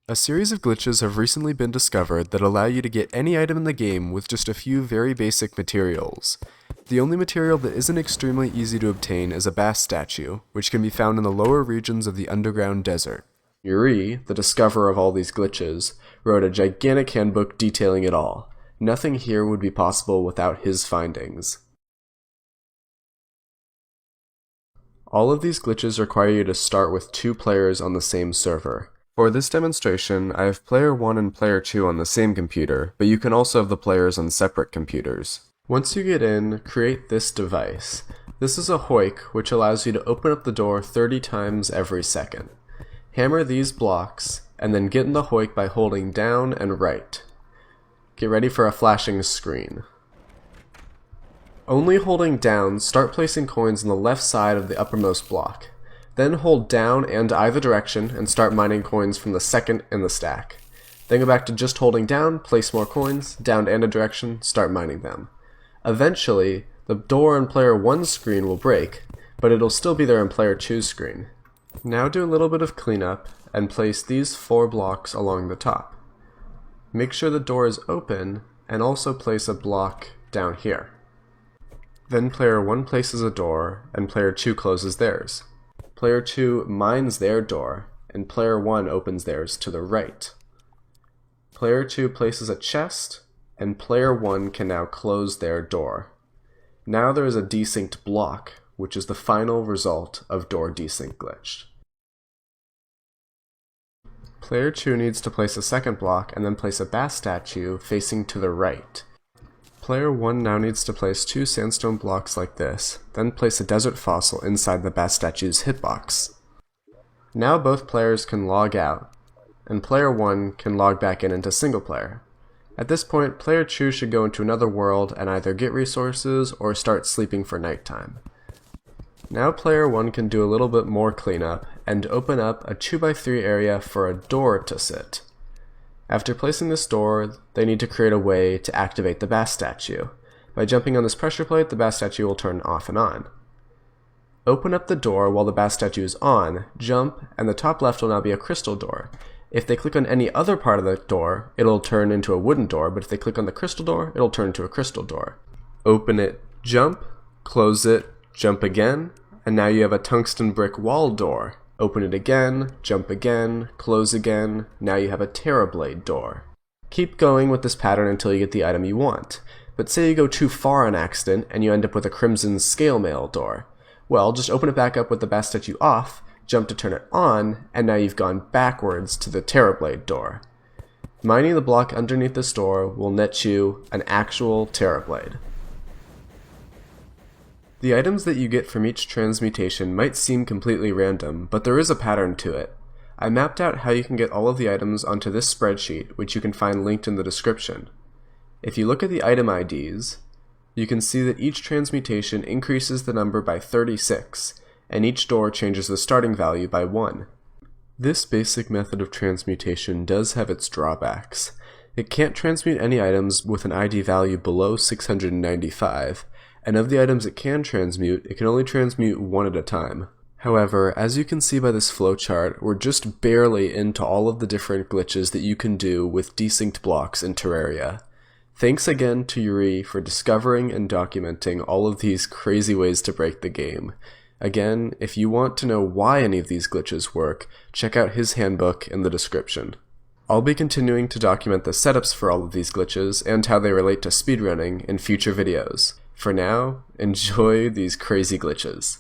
A series of glitches have recently been discovered that allow you to get any item in the game with just a few very basic materials. The only material that isn't extremely easy to obtain is a bass statue, which can be found in the lower regions of the underground desert. Yuri, the discoverer of all these glitches, wrote a gigantic handbook detailing it all. Nothing here would be possible without his findings. All of these glitches require you to start with 2 players on the same server. For this demonstration, I have player 1 and player 2 on the same computer, but you can also have the players on separate computers. Once you get in, create this device. This is a hoik, which allows you to open up the door 30 times every second. Hammer these blocks, and then get in the hoik by holding down and right. Get ready for a flashing screen. Only holding down, start placing coins on the left side of the uppermost block. Then hold down and either direction and start mining coins from the second in the stack. Then go back to just holding down, place more coins, down and a direction, start mining them. Eventually, the door on player 1's screen will break, but it'll still be there on player 2's screen. Now do a little bit of cleanup and place these 4 blocks along the top. Make sure the door is open and also place a block down here. Then player 1 places a door and player 2 closes theirs. Player 2 mines their door, and player 1 opens theirs to the right. Player 2 places a chest, and player 1 can now close their door. Now there is a desynced block, which is the final result of door desync glitch. Player 2 needs to place a second block and then place a bass statue facing to the right. Player 1 now needs to place 2 sandstone blocks like this, then place a desert fossil inside the bass statue's hitbox. Now both players can log out, and player 1 can log back in into single player. At this point, player 2 should go into another world and either get resources or start sleeping for nighttime. Now player 1 can do a little bit more cleanup and open up a 2x3 area for a door to sit. After placing this door, they need to create a way to activate the bass statue. By jumping on this pressure plate, the bass statue will turn off and on. Open up the door while the bass statue is on, jump, and the top left will now be a crystal door. If they click on any other part of the door, it'll turn into a wooden door, but if they click on the crystal door, it'll turn into a crystal door. Open it, jump, close it, jump again, and now you have a tungsten brick wall door. Open it again, jump again, close again, now you have a Terrablade door. Keep going with this pattern until you get the item you want, but say you go too far on accident and you end up with a crimson scale mail door. Well, just open it back up with the bass statue off, jump to turn it on, and now you've gone backwards to the Terrablade door. Mining the block underneath this door will net you an actual Terrablade. The items that you get from each transmutation might seem completely random, but there is a pattern to it. I mapped out how you can get all of the items onto this spreadsheet, which you can find linked in the description. If you look at the item IDs, you can see that each transmutation increases the number by 36, and each door changes the starting value by 1. This basic method of transmutation does have its drawbacks. It can't transmute any items with an ID value below 695, and of the items it can transmute, it can only transmute 1 at a time. However, as you can see by this flowchart, we're just barely into all of the different glitches that you can do with desynced blocks in Terraria. Thanks again to Yuri for discovering and documenting all of these crazy ways to break the game. Again, if you want to know why any of these glitches work, check out his handbook in the description. I'll be continuing to document the setups for all of these glitches and how they relate to speedrunning in future videos. For now, enjoy these crazy glitches.